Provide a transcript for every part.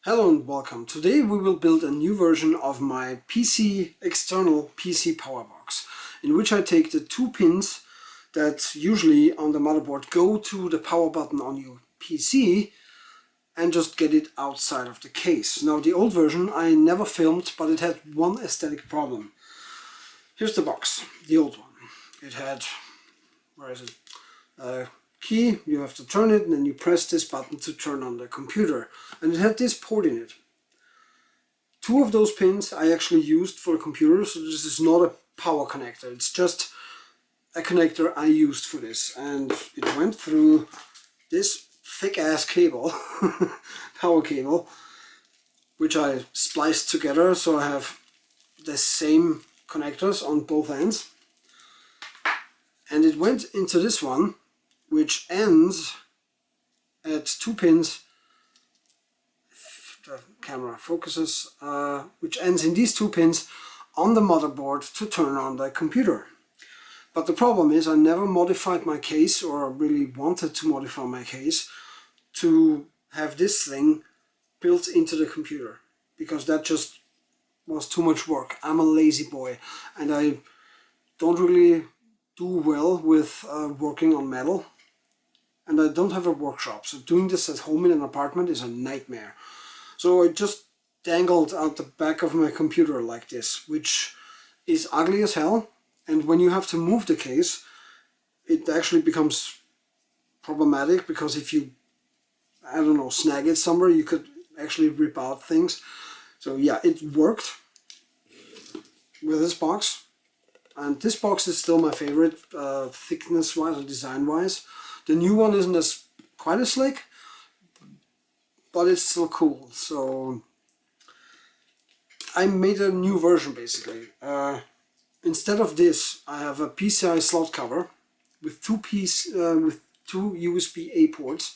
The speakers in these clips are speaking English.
Hello and welcome. Today we will build a new version of my external PC power box, in which I take the two pins that usually on the motherboard go to the power button on your PC and just get it outside of the case. Now the old version I never filmed, but it had one aesthetic problem. Here's the box, the old one. It had, where is it? Key, you have to turn it and then you press this button to turn on the computer, and it had this port in it. Two of those pins I actually used for the computer, so this is not a power connector, it's just a connector I used for this, and it went through this thick ass cable, power cable, which I spliced together so I have the same connectors on both ends, and it went into this one, which ends at two pins, if the camera focuses, which ends in these two pins on the motherboard to turn on the computer. But the problem is I never modified my case, or really wanted to modify my case, to have this thing built into the computer, because that just was too much work. I'm a lazy boy and I don't really do well with working on metal. And I don't have a workshop, so doing this at home in an apartment is a nightmare. So I just dangled out the back of my computer like this, which is ugly as hell, and when you have to move the case, it actually becomes problematic, because if you, I don't know, snag it somewhere, you could actually rip out things. So yeah, it worked with this box, and this box is still my favorite, thickness-wise or design-wise. The new one isn't quite as slick, but it's still cool. So I made a new version basically. Instead of this, I have a PCI slot cover with two USB-A ports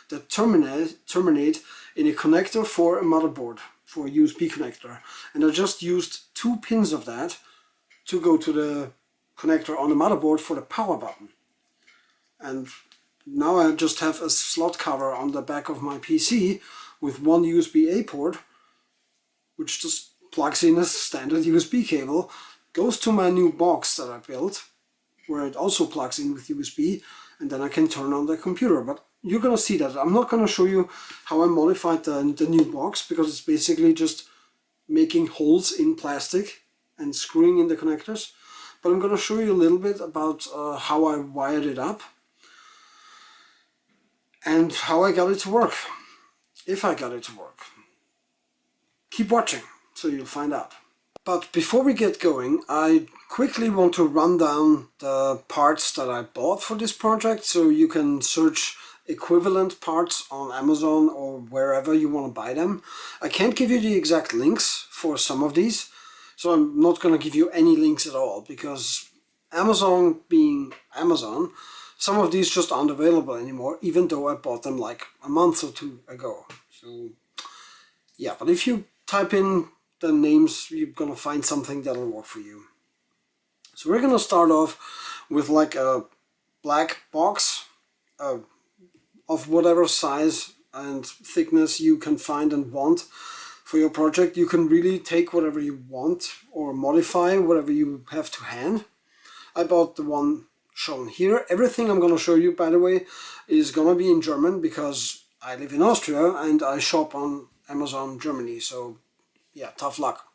that terminate in a connector for a motherboard, for a USB connector. And I just used two pins of that to go to the connector on the motherboard for the power button. And now I just have a slot cover on the back of my PC with one USB-A port, which just plugs in a standard USB cable, goes to my new box that I built, where it also plugs in with USB, and then I can turn on the computer. But you're gonna see that. I'm not gonna show you how I modified the new box, because it's basically just making holes in plastic and screwing in the connectors. But I'm gonna show you a little bit about how I wired it up and how I got it to work, if I got it to work. Keep watching, so you'll find out. But before we get going, I quickly want to run down the parts that I bought for this project, so you can search equivalent parts on Amazon or wherever you want to buy them. I can't give you the exact links for some of these, so I'm not going to give you any links at all, because Amazon being Amazon, some of these just aren't available anymore, even though I bought them like a month or two ago. So yeah, but if you type in the names, you're gonna find something that'll work for you. So we're gonna start off with like a black box of whatever size and thickness you can find and want for your project. You can really take whatever you want or modify whatever you have to hand. I bought the one shown here. Everything I'm going to show you, by the way, is going to be in German, because I live in Austria and I shop on Amazon Germany, so yeah, tough luck.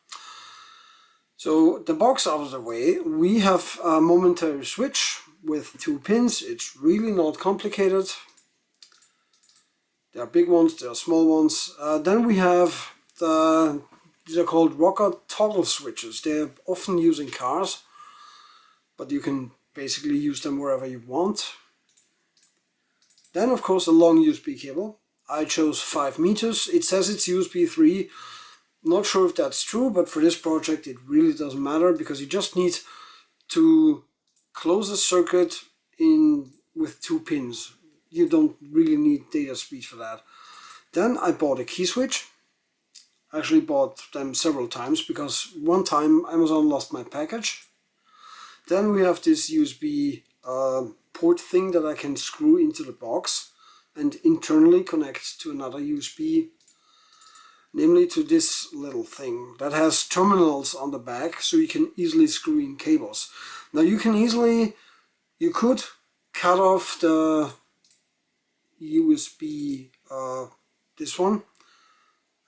So the box out of the way, we have a momentary switch with two pins. It's really not complicated. There are big ones, there are small ones. Then we have these are called rocker toggle switches. They're often used in cars, but you can basically use them wherever you want. Then of course a long USB cable. I chose 5 meters. It says it's USB 3. Not sure if that's true, but for this project it really doesn't matter, because you just need to close a circuit in with 2 pins. You don't really need data speed for that. Then I bought a key switch. I actually bought them several times, because one time Amazon lost my package. Then we have this USB port thing that I can screw into the box and internally connect to another USB namely to this little thing that has terminals on the back, so you can easily screw in cables. Now you could cut off the USB, this one.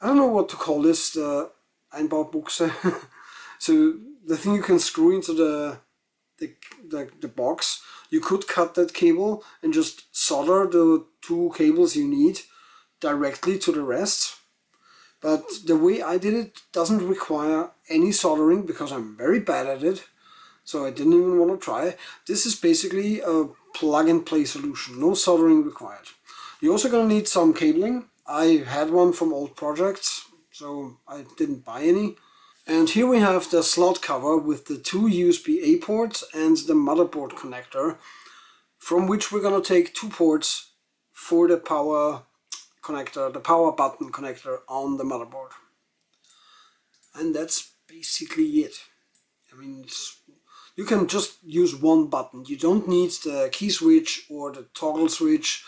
I don't know what to call this, the Einbaubuchse. So the thing you can screw into the box. You could cut that cable and just solder the two cables you need directly to the rest. But the way I did it doesn't require any soldering because I'm very bad at it. So I didn't even want to try. This is basically a plug and play solution, no soldering required. You're also going to need some cabling. I had one from old projects, so I didn't buy any. And here we have the slot cover with the two USB-A ports and the motherboard connector, from which we're going to take two ports for the power connector, the power button connector on the motherboard. And that's basically it. I mean, you can just use one button. You don't need the key switch or the toggle switch.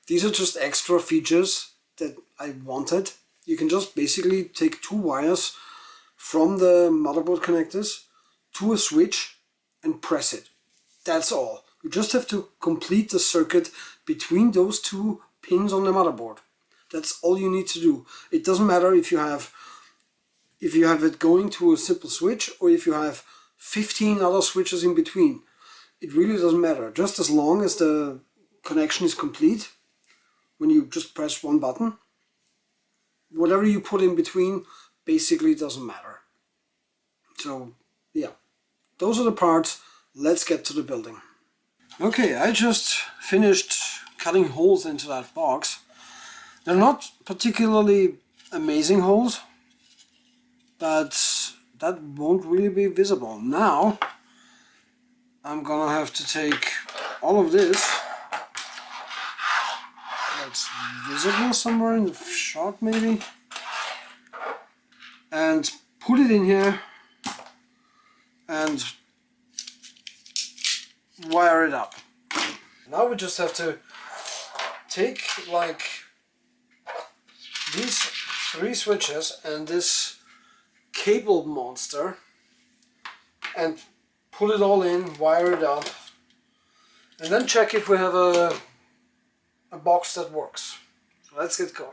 These are just extra features that I wanted. You can just basically take two wires from the motherboard connectors to a switch and press it. That's all. You just have to complete the circuit between those two pins on the motherboard. That's all you need to do. It doesn't matter if you have it going to a simple switch or if you have 15 other switches in between. It really doesn't matter. Just as long as the connection is complete, when you just press one button, whatever you put in between basically doesn't matter. So yeah, those are the parts. Let's get to the building. Okay, I just finished cutting holes into that box. They're not particularly amazing holes, but that won't really be visible. Now I'm gonna have to take all of this that's visible somewhere in the shot maybe, and put it in here and wire it up. Now we just have to take like these three switches and this cable monster and put it all in, wire it up, and then check if we have a box that works. So let's get going.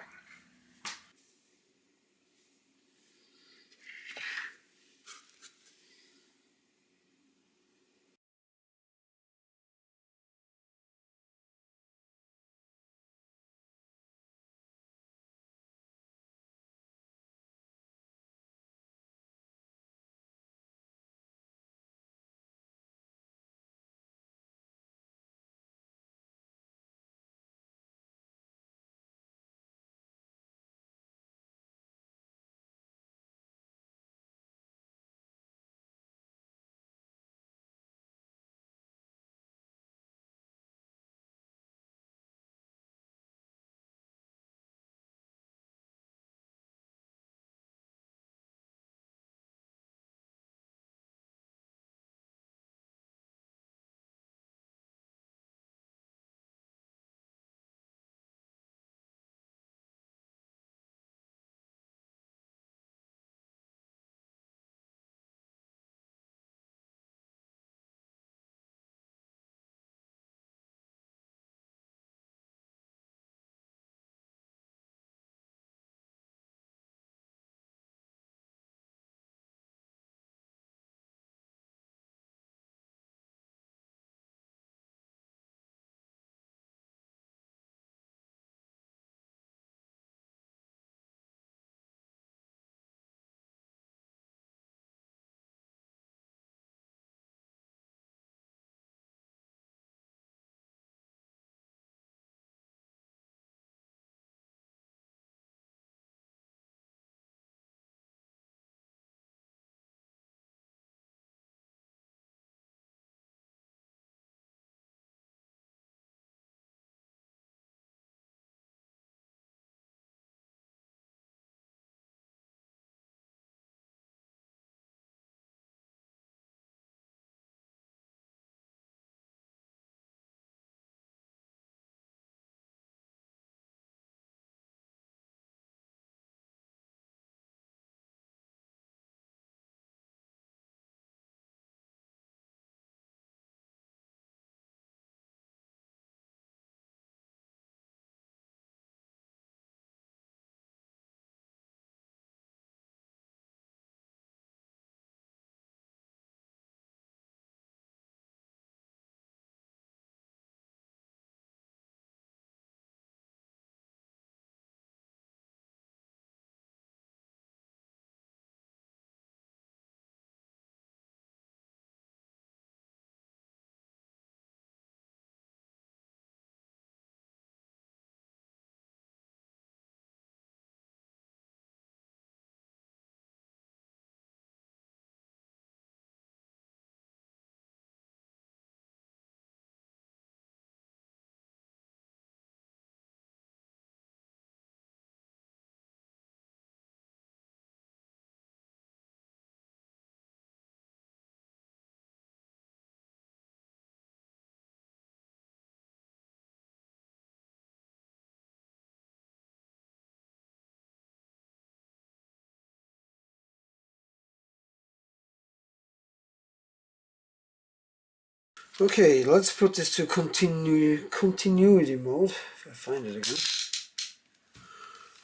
Okay, let's put this to continuity mode, if I find it again.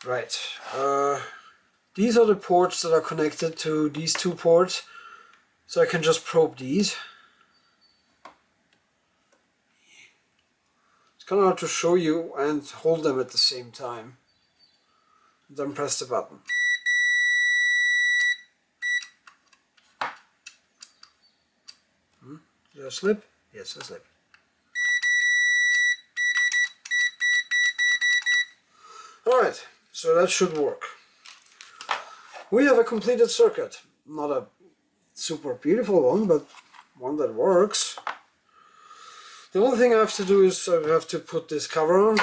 Right, these are the ports that are connected to these two ports, so I can just probe these. It's kind of hard to show you and hold them at the same time. Then press the button. Did I slip? Yes, I slipped. Alright, so that should work. We have a completed circuit. Not a super beautiful one, but one that works. The only thing I have to do is I have to put this cover on.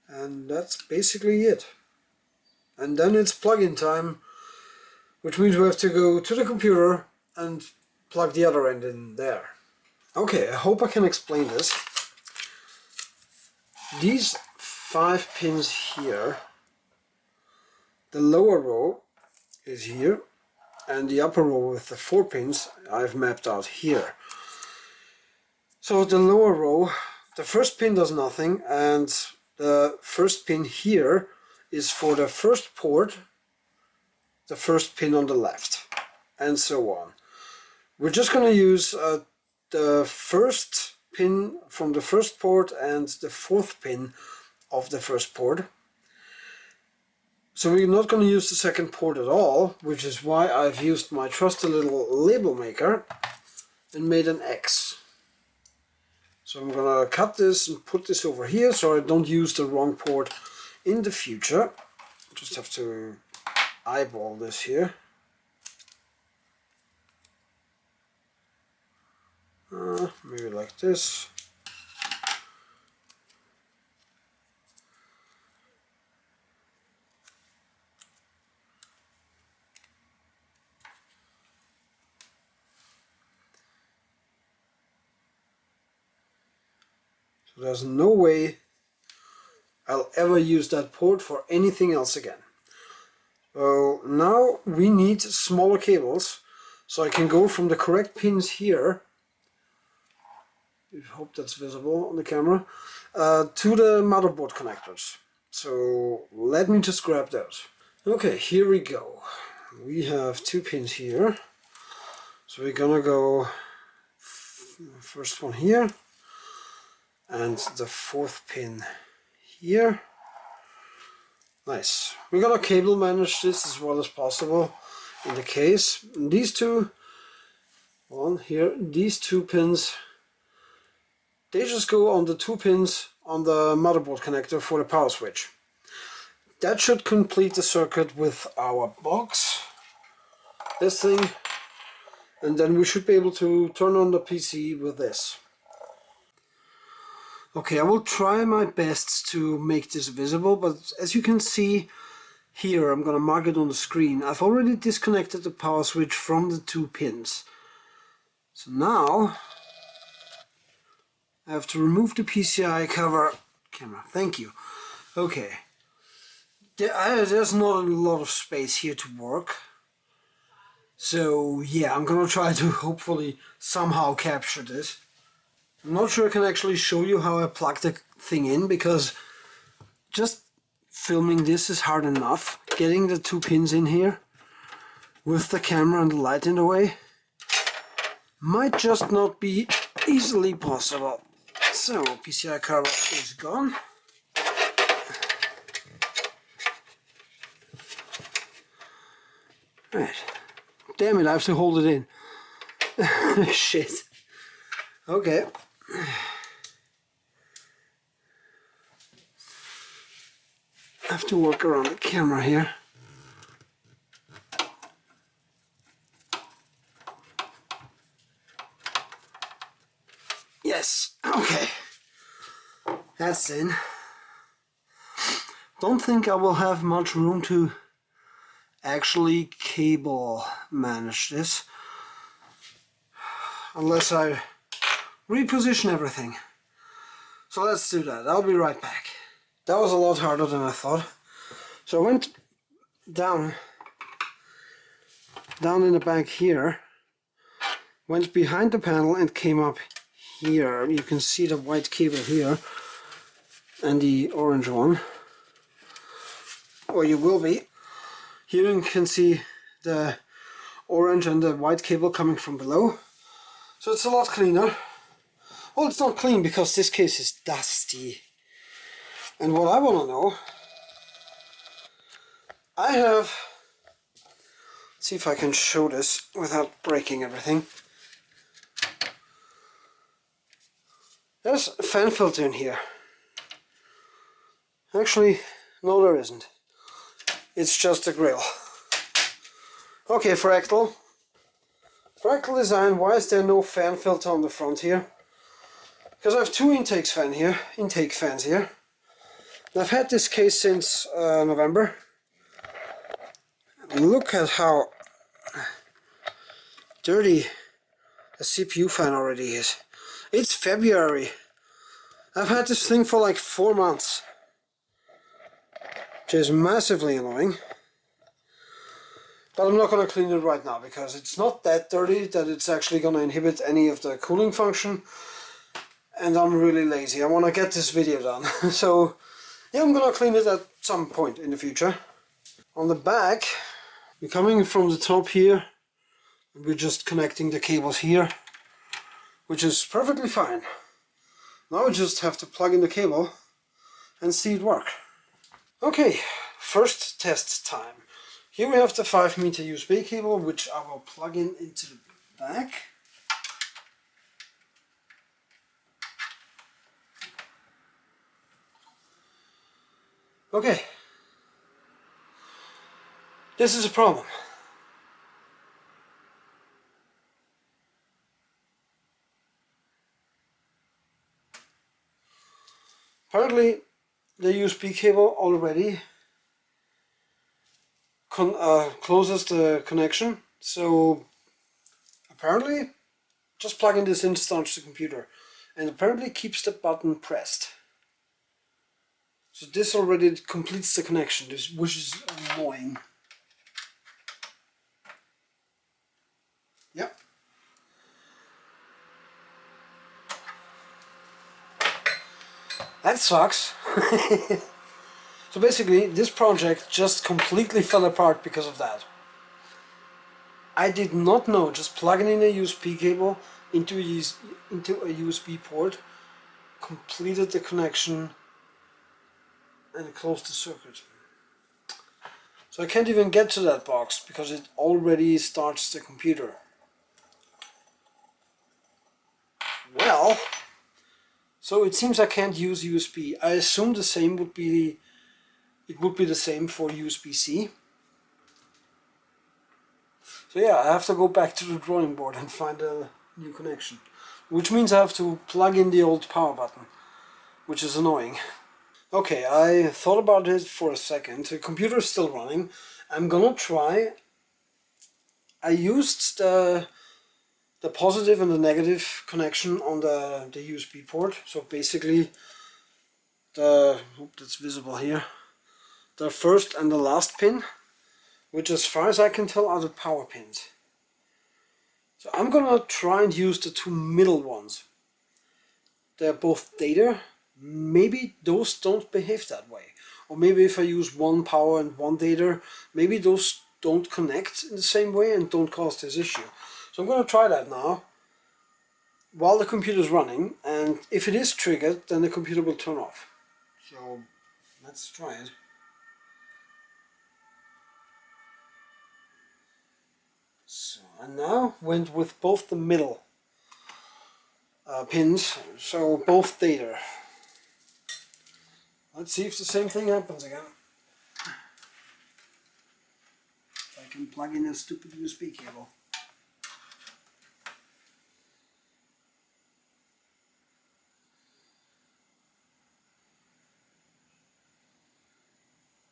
And that's basically it. And then it's plug-in time, which means we have to go to the computer and plug the other end in there. Okay, I hope I can explain this. These 5 pins here, the lower row is here, and the upper row with the 4 pins I've mapped out here. So the lower row, the first pin does nothing, and the first pin here is for the first port, the first pin on the left, and so on. We're just going to use the first pin from the first port and the 4th pin of the first port. So we're not going to use the second port at all, which is why I've used my trusty little label maker and made an X. So I'm going to cut this and put this over here so I don't use the wrong port in the future. Just have to eyeball this here. Maybe like this. So there's no way I'll ever use that port for anything else again. So now we need smaller cables so I can go from the correct pins here, I hope that's visible on the camera, to the motherboard connectors. So let me just grab those. Okay, here we go. We have 2 pins here. So we're gonna go first one here and the 4th pin here. Nice. We're gonna cable manage this as well as possible in the case. And these two, one here, these 2 pins, they just go on the 2 pins on the motherboard connector for the power switch. That should complete the circuit with our box, this thing, and then we should be able to turn on the PC with this. Okay, I will try my best to make this visible, but as you can see here, I'm going to mark it on the screen, I've already disconnected the power switch from the 2 pins. So now I have to remove the PCI cover camera. Thank you. Okay. There's not a lot of space here to work. So yeah, I'm gonna try to hopefully somehow capture this. I'm not sure I can actually show you how I plug the thing in, because just filming this is hard enough. Getting the 2 pins in here with the camera and the light in the way might just not be easily possible. So PCI cover is gone. Right. Damn it, I have to hold it in. Shit. Okay. I have to work around the camera here. Yes, okay. That's in. Don't think I will have much room to actually cable manage this unless I reposition everything. So let's do that. I'll be right back. That was a lot harder than I thought. So I went down in the back here went behind the panel and came up here. You can see the white cable here and the orange one, or you will be. Here you can see the orange and the white cable coming from below. So it's a lot cleaner. Well, it's not clean because this case is dusty. And what I want to know, I have, let's see if I can show this without breaking everything. There's a fan filter in here. Actually, no there isn't. It's just a grill. Okay, fractal. Fractal design, why is there no fan filter on the front here? Because I have two intake fans here. And I've had this case since November. And look at how dirty the CPU fan already is. It's February. I've had this thing for like 4 months. Which is massively annoying. But I'm not going to clean it right now because it's not that dirty that it's actually going to inhibit any of the cooling function. And I'm really lazy. I want to get this video done. So yeah, I'm going to clean it at some point in the future. On the back, we're coming from the top here. And we're just connecting the cables here, which is perfectly fine. Now we just have to plug in the cable and see it work. Okay, first test time. Here we have the 5-meter USB cable, which I will plug in into the back. Okay, this is a problem. Apparently the USB cable already closes the connection, so apparently just plugging this in starts the computer and apparently keeps the button pressed. So this already completes the connection, which is annoying. Yep. That sucks. So basically, this project just completely fell apart because of that. I did not know just plugging in a USB cable into a USB port completed the connection and closed the circuit. So I can't even get to that box because it already starts the computer. Well, so it seems I can't use USB. I assume the same would be the same for USB-C. So yeah, I have to go back to the drawing board and find a new connection. Which means I have to plug in the old power button, which is annoying. Okay, I thought about it for a second. The computer is still running. I'm gonna try. I used the positive and the negative connection on the USB port. So basically, hope that's visible here, the first and the last pin, which as far as I can tell are the power pins. So I'm gonna try and use the two middle ones. They're both data. Maybe those don't behave that way. Or maybe if I use one power and one data, maybe those don't connect in the same way and don't cause this issue. So I'm gonna try that now while the computer is running, and if it is triggered, then the computer will turn off. So let's try it. So I now went with both the middle pins, so both data. Let's see if the same thing happens again. If I can plug in a stupid USB cable.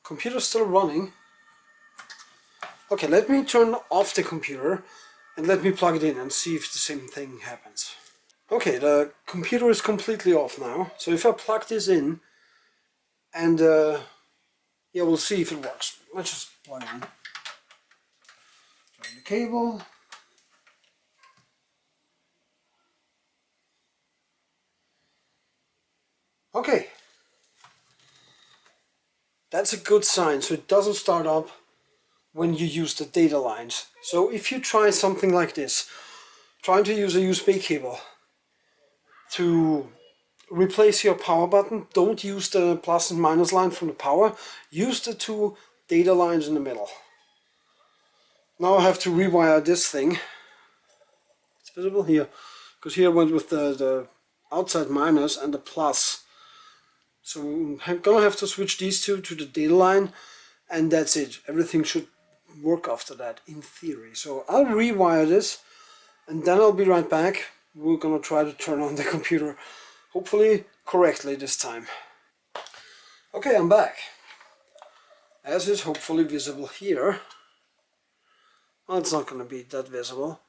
Computer's still running. Okay, let me turn off the computer and let me plug it in and see if the same thing happens. Okay, the computer is completely off now. So if I plug this in and yeah, we'll see if it works. Let's just plug it in. Turn the cable. Okay. That's a good sign, so it doesn't start up when you use the data lines. So if you try something like this, trying to use a USB cable to replace your power button, don't use the plus and minus line from the power, use the two data lines in the middle. Now I have to rewire this thing. It's visible here, because here I went with the outside minus and the plus. So I'm gonna have to switch these two to the data line, and that's it. Everything should work after that, in theory. So I'll rewire this, and then I'll be right back. We're gonna try to turn on the computer, hopefully correctly this time. Okay, I'm back. As is hopefully visible here. Well, it's not gonna be that visible,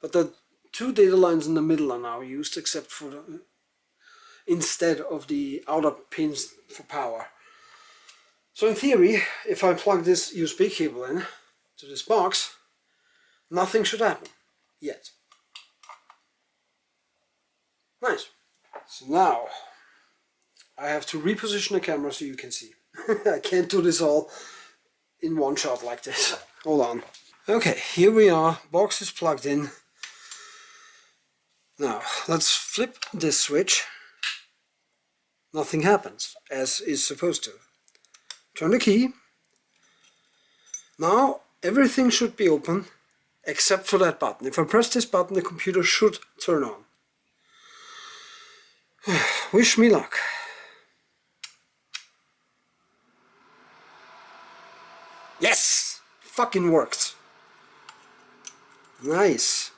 but the two data lines in the middle are now used, except for the, instead of the outer pins for power. So in theory, if I plug this USB cable in to this box, nothing should happen yet. Nice. So now I have to reposition the camera so you can see. I can't do this all in one shot like this. Hold on. Okay, here we are. Box is plugged in. Now let's flip this switch. Nothing happens as is supposed to. Turn the key. Now everything should be open except for that button. If I press this button, the computer should turn on. Wish me luck. Yes! Fucking worked. Nice.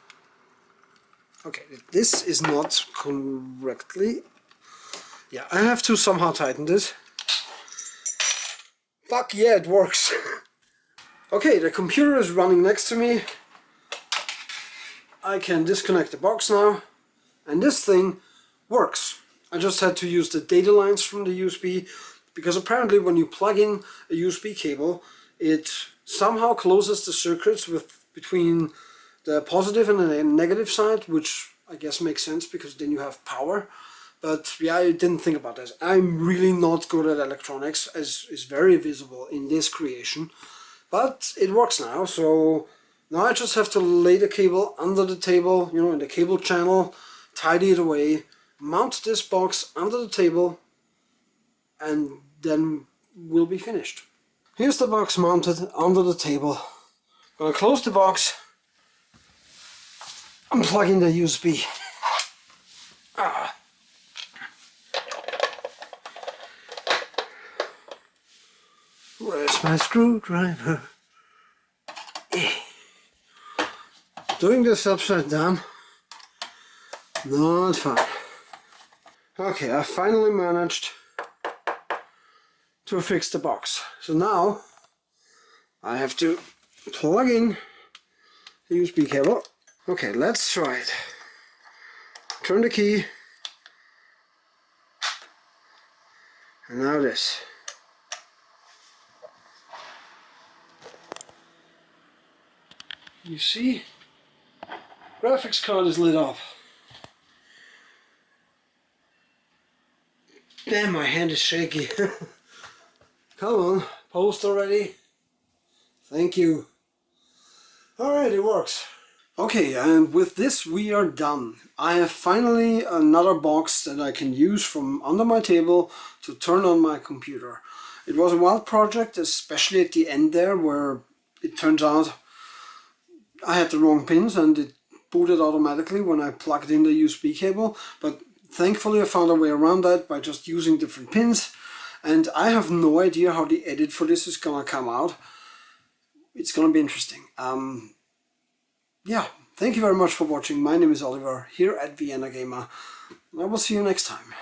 Okay, this is not correctly. Yeah, I have to somehow tighten this. Fuck yeah, it works. Okay, the computer is running next to me. I can disconnect the box now, and this thing works. I just had to use the data lines from the USB, because apparently when you plug in a USB cable, it somehow closes the circuits between the positive and the negative side, which I guess makes sense because then you have power. But yeah, I didn't think about this. I'm really not good at electronics, as is very visible in this creation. But it works now, so now I just have to lay the cable under the table, you know, in the cable channel, tidy it away, mount this box under the table, and then we'll be finished. Here's the box mounted under the table. Gonna close the box, unplug in the USB. Where's my screwdriver? Doing this upside down, not fun. Okay, I finally managed to fix the box. So now I have to plug in the USB cable. Okay, let's try it. Turn the key. And now this. You see? Graphics card is lit up. Damn, my hand is shaky. Come on, post already. Thank you. Alright, it works. Okay, and with this we are done. I have finally another box that I can use from under my table to turn on my computer. It was a wild project, especially at the end there, where it turns out I had the wrong pins and it booted automatically when I plugged in the USB cable, but thankfully I found a way around that by just using different pins, and I have no idea how the edit for this is gonna come out. It's gonna be interesting. Yeah, thank you very much for watching. My name is Oliver here at Vienna Gamer, and I will see you next time.